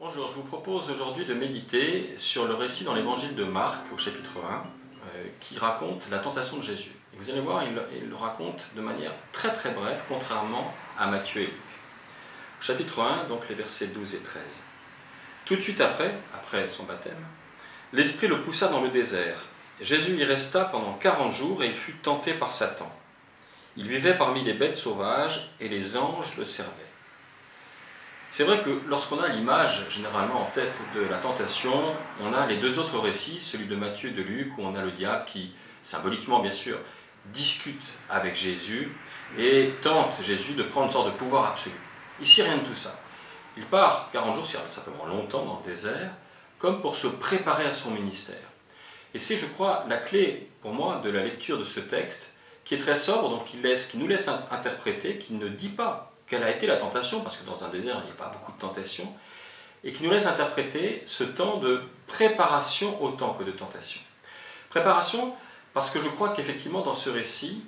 Bonjour, je vous propose aujourd'hui de méditer sur le récit dans l'évangile de Marc au chapitre 1 qui raconte la tentation de Jésus. Et vous allez voir, il le raconte de manière très brève, contrairement à Matthieu et Luc. Au chapitre 1, donc les versets 12 et 13. Tout de suite après son baptême, l'Esprit le poussa dans le désert. Jésus y resta pendant 40 jours et il fut tenté par Satan. Il vivait parmi les bêtes sauvages et les anges le servaient. C'est vrai que lorsqu'on a l'image généralement en tête de la tentation, on a les deux autres récits, celui de Matthieu et de Luc, où on a le diable qui, symboliquement bien sûr, discute avec Jésus et tente Jésus de prendre une sorte de pouvoir absolu. Ici, rien de tout ça. Il part 40 jours, c'est simplement longtemps dans le désert, comme pour se préparer à son ministère. Et c'est, je crois, la clé pour moi de la lecture de ce texte, qui est très sobre, donc qui nous laisse interpréter, qui ne dit pas quelle a été la tentation, parce que dans un désert, il n'y a pas beaucoup de tentation, et qui nous laisse interpréter ce temps de préparation autant que de tentation. Préparation, parce que je crois qu'effectivement, dans ce récit,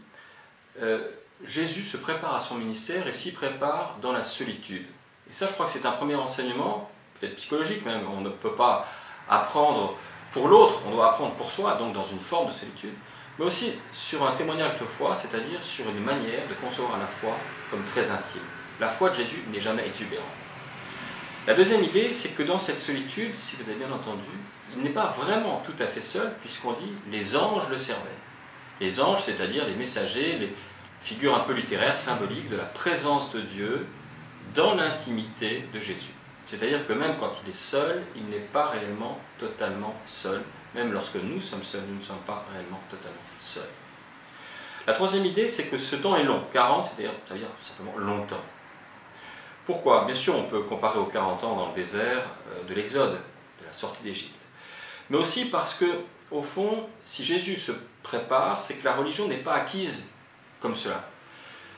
Jésus se prépare à son ministère et s'y prépare dans la solitude. Et ça, je crois que c'est un premier enseignement, peut-être psychologique même, on ne peut pas apprendre pour l'autre, on doit apprendre pour soi, donc dans une forme de solitude, mais aussi sur un témoignage de foi, c'est-à-dire sur une manière de concevoir la foi comme très intime. La foi de Jésus n'est jamais exubérante. La deuxième idée, c'est que dans cette solitude, si vous avez bien entendu, il n'est pas vraiment tout à fait seul, puisqu'on dit « les anges le servaient ». Les anges, c'est-à-dire les messagers, les figures un peu littéraires, symboliques de la présence de Dieu dans l'intimité de Jésus. C'est-à-dire que même quand il est seul, il n'est pas réellement totalement seul. Même lorsque nous sommes seuls, nous ne sommes pas réellement totalement seuls. La troisième idée, c'est que ce temps est long. 40, ça veut dire simplement longtemps. Pourquoi? Bien sûr, on peut comparer aux 40 ans dans le désert de l'Exode, de la sortie d'Égypte. Mais aussi parce que, au fond, si Jésus se prépare, c'est que la religion n'est pas acquise comme cela.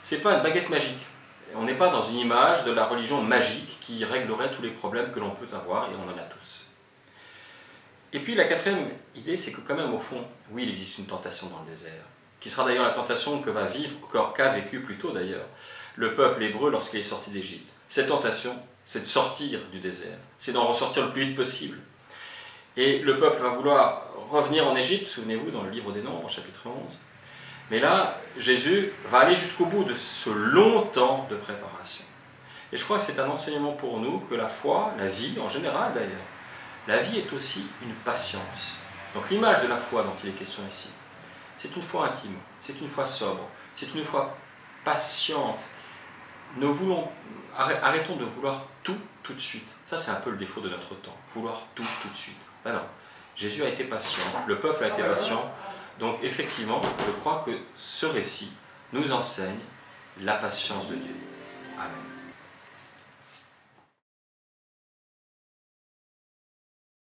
Ce n'est pas une baguette magique. On n'est pas dans une image de la religion magique qui réglerait tous les problèmes que l'on peut avoir, et on en a tous. Et puis la quatrième idée, c'est que quand même au fond, oui, il existe une tentation dans le désert, qui sera d'ailleurs la tentation qu'a vécu plutôt d'ailleurs le peuple hébreu lorsqu'il est sorti d'Égypte. Cette tentation, c'est de sortir du désert, c'est d'en ressortir le plus vite possible. Et le peuple va vouloir revenir en Égypte, souvenez-vous, dans le livre des Nombres, chapitre 11. Mais là, Jésus va aller jusqu'au bout de ce long temps de préparation. Et je crois que c'est un enseignement pour nous que la foi, la vie en général d'ailleurs, la vie est aussi une patience. Donc l'image de la foi dont il est question ici, c'est une foi intime, c'est une foi sobre, c'est une foi patiente. Arrêtons de vouloir tout de suite. Ça, c'est un peu le défaut de notre temps, vouloir tout de suite. Ben non, Jésus a été patient, le peuple a été patient. Donc effectivement, je crois que ce récit nous enseigne la patience de Dieu. Amen.